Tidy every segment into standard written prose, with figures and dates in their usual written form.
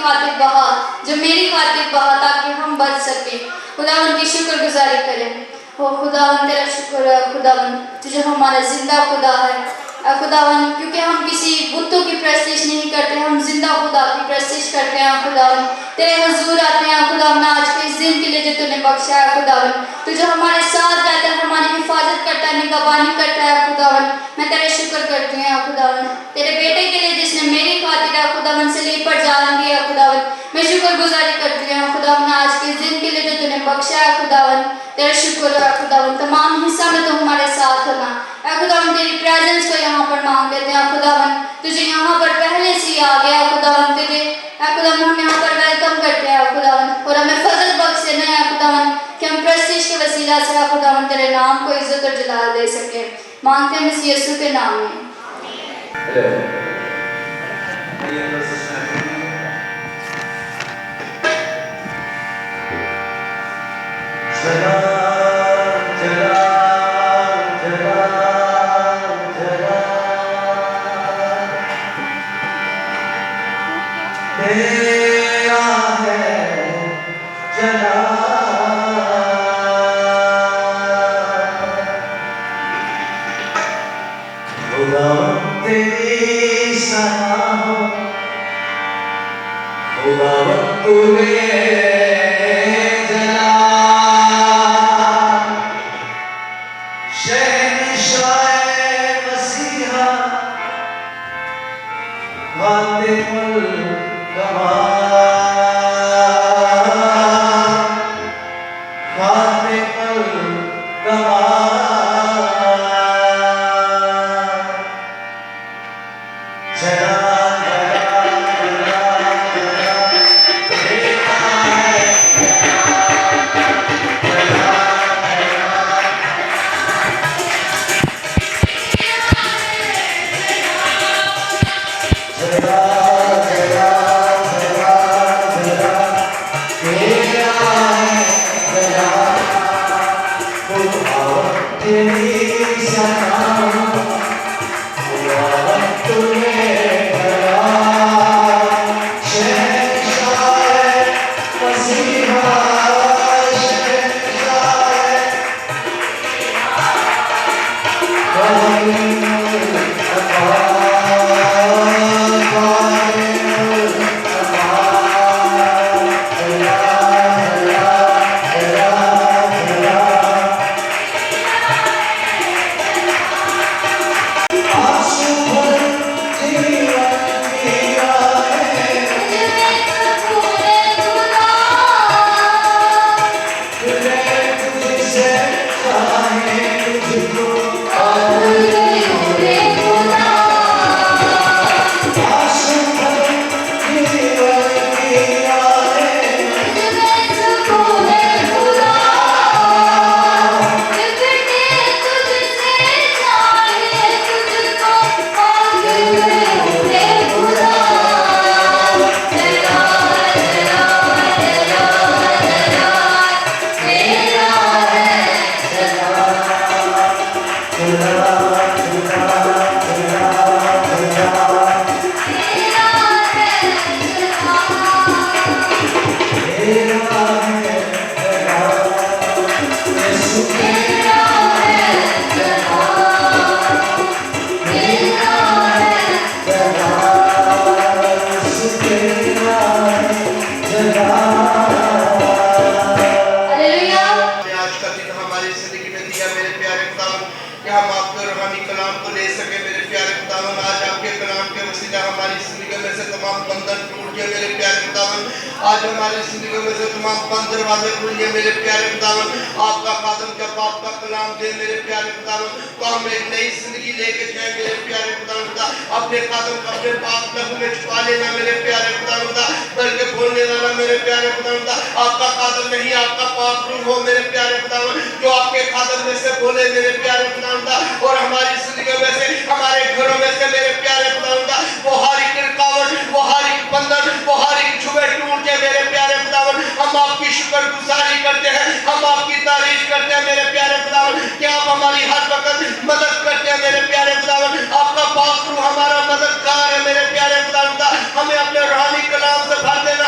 خاطر بہا، جو میری خاطر بہا تاکہ ہم بچ سکیں۔ خداوند کی شکر گزاری کریں۔ او خداوند تیرا شکر ہے خداوند، تو جو ہمارا زندہ خدا ہے اے خداوند، کیونکہ ہم کسی بتوں کی پرستش نہیں کرتے، ہم زندہ خدا کی پرستش کرتے ہیں خداوند۔ تیرے حضور آتے ہیں خداوند آج کے اس دن کے لیے جو تو نے بخشا ہے خداوند، تو جو ہمارے ساتھ رہتا ہے، ہماری حفاظت کرتا ہے، نگہبانی کرتا ہے خداوند۔ میں تیرے شکر کرتی ہوں خداوند، تیرے بیٹے کے لیے جس نے میری خاطر ہے خداوند صلیب پر جان دیا خداوند۔ میں شکر گزاری کرتی ہوں خداوند آج کے اس دن کے لیے جو تو نے بخشا ہے خداوند۔ تیرے شکر ہے خداوند، تمام حصہ میں تو ہمارے ساتھ ہونا اے خداوند، تیری پریزنس کو یہاں پر مانگ لیتے ہیں خداوند، تجھے یہاں پر پہلے سے ہی آ گیا خداوند، تجھے اے خداوند ہم یہاں پر ویلکم کرتے ہیں خداوند، اور ہمیں فضل بخشے نہ ہے خداوند کہ ہم پرستش کے وسیلہ سے خداوند تیرے نام کو عزت اور جلال دے سکیں۔ مانگتے ہیں مسیح یسوع کے نام میں۔ آج ہماری زندگیوں میں سے تمام بند دروازے کھلیے میرے پیارے خداوند، آپ کا خادم جب آپ کا کلام دے میرے پیارے خداوند تو ہم ایک نئی زندگی لے کے جائیں میرے پیارے خداوند، اپنے خادم کو اپنے پاک لہو میں چھپا لینا میرے پیارے خداوند، بلکہ بولنے والا میرے پیارے خداوند آپ کا خادم نہیں، آپ کا پاک روح ہو میرے پیارے خداوند، جو آپ کے خادم میں سے بولے میرے پیارے خداوند، اور ہماری زندگیوں میں سے ہمارے گھروں میں سے میرے پیارے خداوند وہ ہر ایک رکاوٹ، وہ ہر ایک بندھن، وہ ہر ایک چھوے ٹوٹ کے میرے پیارے خداوند ہم آپ کی شکر گزاری کرتے ہیں، ہم آپ کی تعریف کرتے ہیں میرے پیارے خداوند کہ آپ ہماری ہر وقت مدد کرتے ہیں میرے پیارے خداوند، آپ کا پاک روح ہمارا مددگار ہے میرے پیارے خداوند، ہمیں اپنے روحانی کلام سے بھر دینا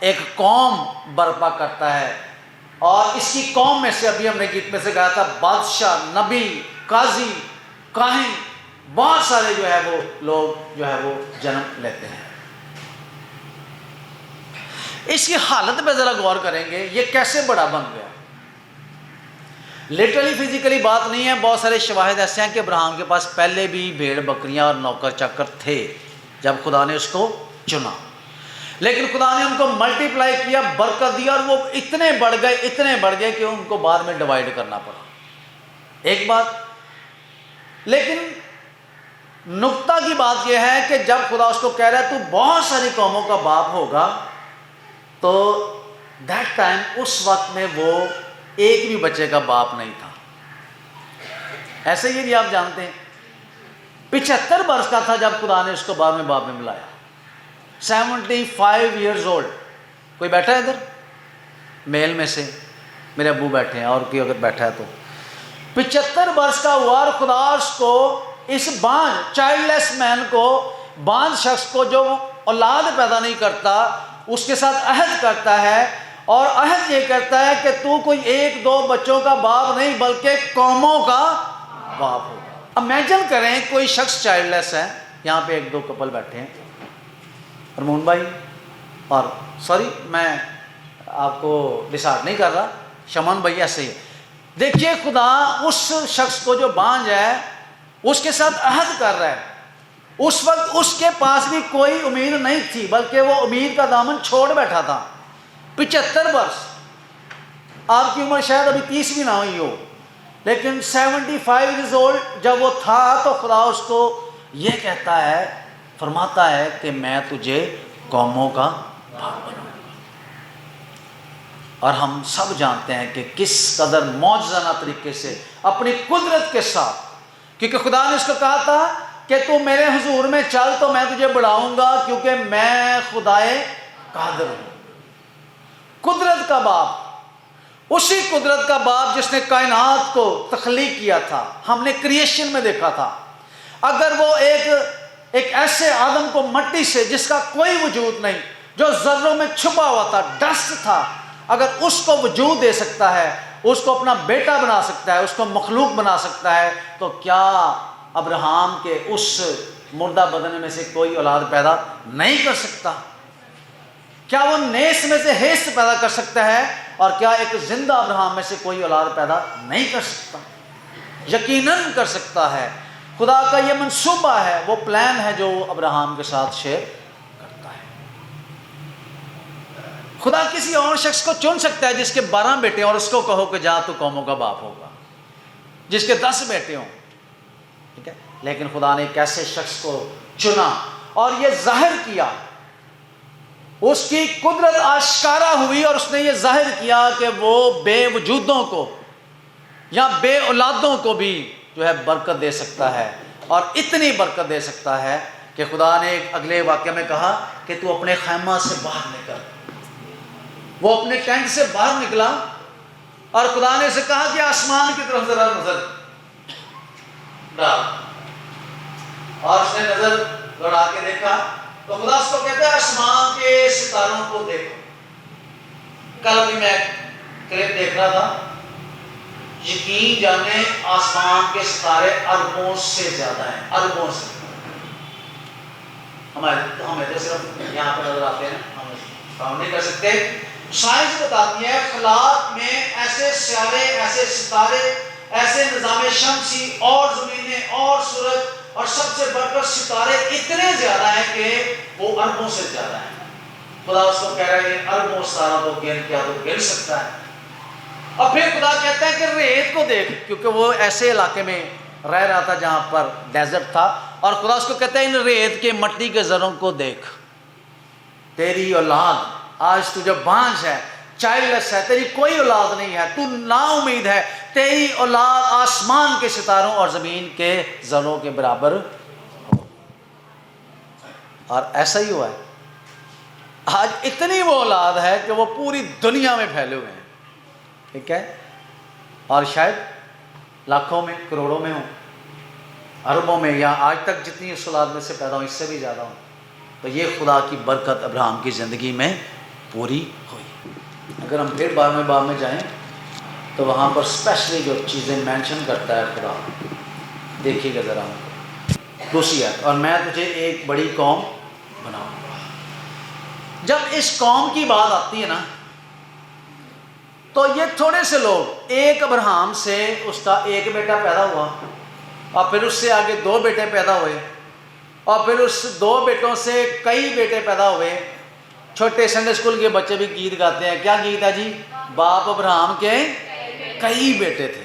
ایک قوم برپا کرتا ہے، اور اس کی قوم میں سے ابھی ہم نے گیت میں سے کہا تھا بادشاہ، نبی، قاضی، کاہن، بہت سارے جو ہے وہ لوگ جو ہے وہ جنم لیتے ہیں۔ اس کی حالت پہ ذرا غور کریں گے، یہ کیسے بڑا بن گیا۔ لٹرلی فزیکلی بات نہیں ہے، بہت سارے شواہد ایسے ہیں کہ ابراہیم کے پاس پہلے بھی بھیڑ بکریاں اور نوکر چاکر تھے جب خدا نے اس کو چنا، لیکن خدا نے ان کو ملٹی پلائی کیا، برکت دیا، اور وہ اتنے بڑھ گئے کہ ان کو بعد میں ڈیوائیڈ کرنا پڑا۔ ایک بات، لیکن نقطہ کی بات یہ ہے کہ جب خدا اس کو کہہ رہا ہے تو بہت ساری قوموں کا باپ ہوگا، تو دیٹ ٹائم اس وقت میں وہ ایک بھی بچے کا باپ نہیں تھا۔ ایسے ہی بھی آپ جانتے ہیں 75 برس کا تھا جب خدا نے اس کو بعد میں باپ میں ملایا، 75 ایئرز اولڈ۔ کوئی بیٹھا ہے ادھر میل میں سے؟ میرے ابو بیٹھے ہیں، اور کوئی اگر بیٹھا ہے تو 75 برس کا ہوا، اور خدا اس کو اس بانجھ چائلڈ لیس مین کو، بانجھ شخص کو جو اولاد پیدا نہیں کرتا، اس کے ساتھ عہد کرتا ہے، اور عہد یہ کرتا ہے کہ تو کوئی 1-2 بچوں کا باپ نہیں بلکہ قوموں کا باپ ہوگا۔ امیجن کریں کوئی شخص چائلڈ لیس ہے، یہاں پہ 1-2 کپل بیٹھے ہیں، ارمون بھائی، اور سوری میں آپ کو ڈسارڈ نہیں کر رہا، شمن بھائی ایسے ہی۔ دیکھیے خدا اس شخص کو جو بانجھ ہے اس کے ساتھ عہد کر رہا ہے۔ اس وقت اس کے پاس بھی کوئی امید نہیں تھی، بلکہ وہ امید کا دامن چھوڑ بیٹھا تھا۔ 75 برس، آپ کی عمر شاید ابھی 30 بھی نہ ہوئی ہو، لیکن 75 ایئرز اولڈ جب وہ تھا تو خدا اس کو یہ کہتا ہے، فرماتا ہے کہ میں تجھے قوموں کا باپ بناؤں گا۔ اور ہم سب جانتے ہیں کہ کس قدر معجزانہ طریقے سے اپنی قدرت کے ساتھ، کیونکہ خدا نے اس کو کہا تھا کہ تو میرے حضور میں چل تو میں تجھے بڑھاؤں گا، کیونکہ میں خدائے قادر ہوں۔ قدرت کا باپ، اسی قدرت کا باپ جس نے کائنات کو تخلیق کیا تھا، ہم نے کریشن میں دیکھا تھا۔ اگر وہ ایک ایسے آدم کو مٹی سے جس کا کوئی وجود نہیں، جو ذروں میں چھپا ہوا تھا، ڈسٹ تھا، اگر اس کو وجود دے سکتا ہے، اس کو اپنا بیٹا بنا سکتا ہے، اس کو مخلوق بنا سکتا ہے، تو کیا ابراہیم کے اس مردہ بدن میں سے کوئی اولاد پیدا نہیں کر سکتا؟ کیا وہ نیس میں سے ہیست پیدا کر سکتا ہے؟ اور کیا ایک زندہ ابراہیم میں سے کوئی اولاد پیدا نہیں کر سکتا؟ یقیناً کر سکتا ہے۔ خدا کا یہ منصوبہ ہے، وہ پلان ہے جو وہ ابراہیم کے ساتھ شیئر کرتا ہے۔ خدا کسی اور شخص کو چن سکتا ہے جس کے 12 بیٹے اور اس کو کہو کہ جا تو قوموں کا باپ ہوگا، جس کے 10 بیٹے ہوں، ٹھیک ہے، لیکن خدا نے ایک ایسے شخص کو چنا اور یہ ظاہر کیا، اس کی قدرت آشکارا ہوئی، اور اس نے یہ ظاہر کیا کہ وہ بے وجودوں کو یا بے اولادوں کو بھی جو ہے برکت دے سکتا ہے، اور اتنی برکت دے سکتا ہے کہ خدا نے ایک اگلے واقعے میں کہا کہ تو اپنے خیمہ سے باہر نکل۔ وہ اپنے ٹینٹ سے باہر نکلا اور خدا نے اسے کہا کہ آسمان کی طرف ذرا نظر ڈال، اور اس نے نظر دوڑا کے دیکھا تو خدا اس کو کہتا ہے آسمان کے ستاروں کو دیکھو۔ کل بھی میں کلپ دیکھ رہا تھا، یقین جانے آسمان کے ستارے اربوں سے زیادہ ہیں، اربوں سے۔ ہمیں تو صرف یہاں پہ نظر آتے ہیں، ہم کام نہیں کر سکتے۔ سائنس بتاتی ہے خلاء میں ایسے سیارے، ایسے ستارے، ایسے نظام شمسی اور زمینیں اور سورج اور سب سے بڑھ کر ستارے اتنے زیادہ ہیں کہ وہ اربوں سے زیادہ ہیں۔ خدا اس کو کہہ رہا ہے اربوں ستاروں کو گن کیا تو گن سکتا ہے۔ اور پھر خدا کہتا ہے کہ ریت کو دیکھ، کیونکہ وہ ایسے علاقے میں رہ رہا تھا جہاں پر ڈیزرٹ تھا، اور خدا اس کو کہتا ہے ان ریت کے مٹی کے ذروں کو دیکھ۔ تیری اولاد آج تو جب بانجھ ہے، چائلڈ لیس ہے، تیری کوئی اولاد نہیں ہے، تو نا امید ہے، تیری اولاد آسمان کے ستاروں اور زمین کے ذروں کے برابر ہو۔ اور ایسا ہی ہوا ہے، آج اتنی وہ اولاد ہے کہ وہ پوری دنیا میں پھیلے ہوئے ہیں، ٹھیک ہے، اور شاید لاکھوں میں، کروڑوں میں ہوں، اربوں میں، یا آج تک جتنی اس اولاد میں سے پیدا ہوں اس سے بھی زیادہ ہوں۔ تو یہ خدا کی برکت ابراہیم کی زندگی میں پوری ہوئی۔ اگر ہم پھر 12ویں باب میں جائیں تو وہاں پر اسپیشلی جو چیزیں مینشن کرتا ہے خدا، دیکھیے گا ذرا دوسری آیت، اور میں تجھے ایک بڑی قوم بناؤں گا۔ جب اس قوم کی بات آتی ہے نا تو یہ تھوڑے سے لوگ، ایک ابراہیم سے اس کا ایک بیٹا پیدا ہوا، اور پھر اس سے آگے 2 بیٹے پیدا ہوئے، اور پھر اس 2 بیٹوں سے کئی بیٹے پیدا ہوئے۔ چھوٹے سنڈے اسکول کے بچے بھی گیت گاتے ہیں، کیا گیت ہے جی؟ باپ ابراہیم کے کئی بیٹے تھے۔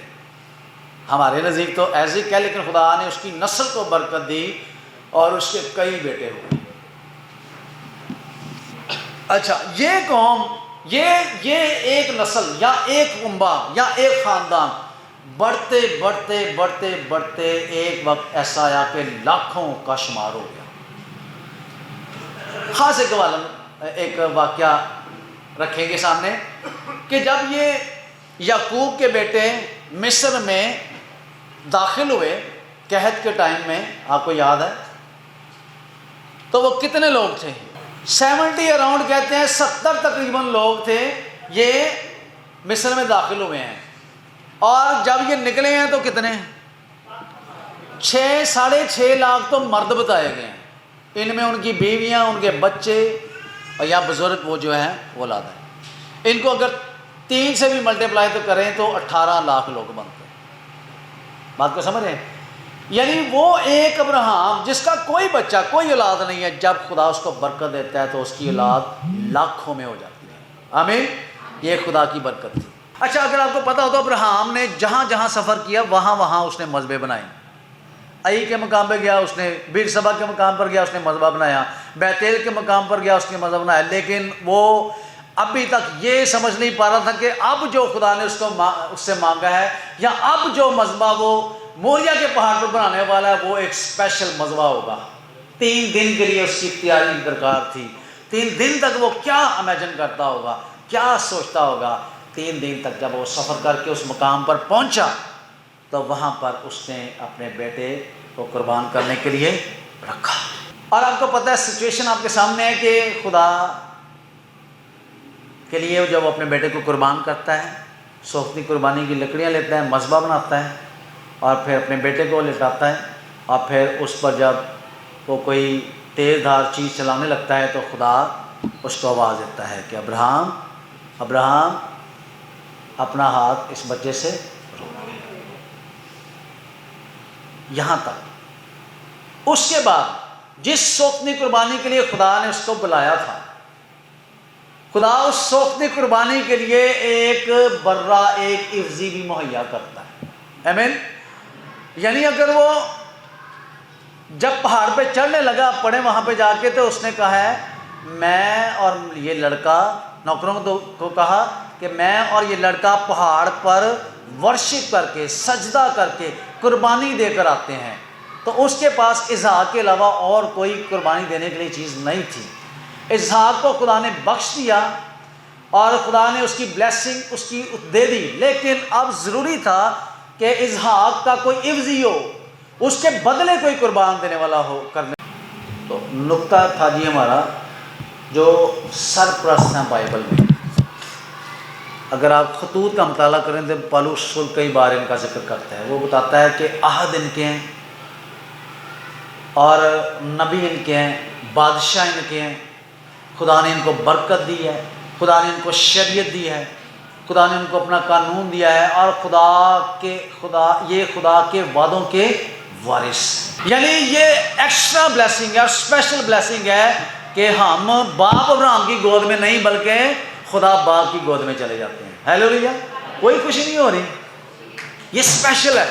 ہمارے نزدیک تو ایسے ہی کہہ، لیکن خدا نے اس کی نسل کو برکت دی اور اس کے کئی بیٹے ہوئے۔ اچھا، یہ قوم، یہ ایک نسل یا ایک کنبہ یا ایک خاندان بڑھتے بڑھتے بڑھتے بڑھتے ایک وقت ایسا آیا کہ لاکھوں کا شمار ہو گیا۔ خاص ایک واقعہ رکھیں گے سامنے کہ جب یہ یعقوب کے بیٹے مصر میں داخل ہوئے قحط کے ٹائم میں، آپ کو یاد ہے، تو وہ کتنے لوگ تھے؟ 70 اراؤنڈ کہتے ہیں، 70 تقریباً لوگ تھے یہ مصر میں داخل ہوئے ہیں، اور جب یہ نکلے ہیں تو کتنے؟ 6.5 لاکھ تو مرد بتائے گئے ہیں، ان میں ان کی بیویاں، ان کے بچے اور یا بزرگ وہ جو ہیں وہ اولاد ہیں۔ ان کو اگر 3 سے بھی ملٹیپلائی تو کریں تو 18 لاکھ لوگ بنتے ہیں۔ بات کو سمجھ رہے ہیں؟ یعنی وہ ایک ابراہیم جس کا کوئی بچہ، کوئی اولاد نہیں ہے، جب خدا اس کو برکت دیتا ہے تو اس کی اولاد لاکھوں میں ہو جاتی ہے۔ آمین، یہ خدا کی برکت تھی۔ اچھا، اگر آپ کو پتا ہو تو ابراہیم نے جہاں جہاں سفر کیا وہاں وہاں اس نے مذبے بنائے۔ ای کے مقام پہ گیا اس نے، بیر سبا کے مقام پر گیا اس نے مذبح بنایا، بیتیل کے مقام پر گیا اس نے مذبح بنایا، لیکن وہ ابھی تک یہ سمجھ نہیں پا رہا تھا کہ اب جو خدا نے اس سے مانگا ہے، یا اب جو مذبح وہ موریا کے پہاڑ پر بنانے والا ہے، وہ ایک اسپیشل مذبح ہوگا۔ 3 دن کے لیے اس کی تیاری درکار تھی۔ 3 دن تک وہ کیا امیجن کرتا ہوگا، کیا سوچتا ہوگا۔ 3 دن تک جب وہ سفر کر کے اس مقام پر پہنچا تو وہاں پر اس نے اپنے بیٹے کو قربان کرنے کے لیے رکھا۔ اور آپ کو پتہ ہے سچویشن آپ کے سامنے ہے کہ خدا کے لیے جب وہ اپنے بیٹے کو قربان کرتا ہے، سوختنی قربانی کی لکڑیاں لیتا ہے، مذبح بناتا ہے، اور پھر اپنے بیٹے کو لٹاتا ہے، اور پھر اس پر جب وہ کوئی تیز دھار چیز چلانے لگتا ہے تو خدا اس کو آواز دیتا ہے کہ ابراہیم، ابراہیم، اپنا ہاتھ اس بچے سے روک۔ یہاں تک۔ اس کے بعد جس سوختنی قربانی کے لیے خدا نے اس کو بلایا تھا، خدا اس سوختنی قربانی کے لیے ایک برہ، ایک عوضی بھی مہیا کرتا ہے۔ آمین۔ یعنی اگر وہ جب پہاڑ پہ چڑھنے لگا، پڑے وہاں پہ جا کے، تو اس نے کہا ہے میں اور یہ لڑکا، نوکروں کو کہا کہ میں اور یہ لڑکا پہاڑ پر ورشپ کر کے، سجدہ کر کے، قربانی دے کر آتے ہیں۔ تو اس کے پاس اسحاق کے علاوہ اور کوئی قربانی دینے کے لیے چیز نہیں تھی۔ اسحاق کو خدا نے بخش دیا اور خدا نے اس کی بلیسنگ اس کی دے دی، لیکن اب ضروری تھا کہ اسحاق کا کوئی عوضی ہو، اس کے بدلے کوئی قربان دینے والا ہو کرنے۔ تو نقطہ تھا جی ہمارا جو سرپرست ہیں بائبل میں۔ اگر آپ خطوط کا مطالعہ کریں تو پالوس رسول کئی بار ان کا ذکر کرتا ہے۔ وہ بتاتا ہے کہ عہد ان کے ہیں، اور نبی ان کے ہیں، بادشاہ ان کے ہیں، خدا نے ان کو برکت دی ہے، خدا نے ان کو شریعت دی ہے، خدا نے ان کو اپنا قانون دیا ہے، اور یہ خدا کے وعدوں کے وارث۔ یعنی یہ ایکسٹرا بلیسنگ ہے، اسپیشل بلیسنگ ہے کہ ہم باپ ابراہیم کی گود میں نہیں بلکہ خدا باپ کی گود میں چلے جاتے ہیں۔ ہیلویا، کوئی خوشی نہیں ہو رہی، یہ اسپیشل ہے۔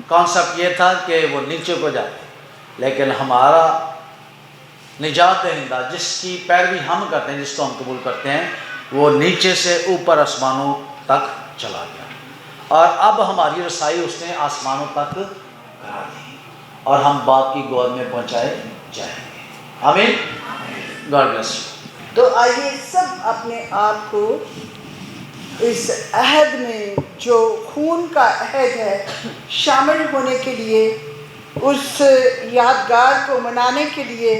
کانسیپٹ یہ تھا کہ وہ نیچے کو جاتے، لیکن ہمارا نجات دہندہ جس کی پیروی ہم کرتے ہیں، جس کو ہم قبول کرتے ہیں، وہ نیچے سے اوپر آسمانوں تک چلا گیا، اور اب ہماری رسائی اس نے آسمانوں تک کرا دی، اور ہم باپ کی گود میں پہنچائے جائیں گے۔ آمین، گاڈ بلیس یو۔ تو آئیے سب اپنے آپ کو اس عہد میں جو خون کا عہد ہے شامل ہونے کے لیے، اس یادگار کو منانے کے لیے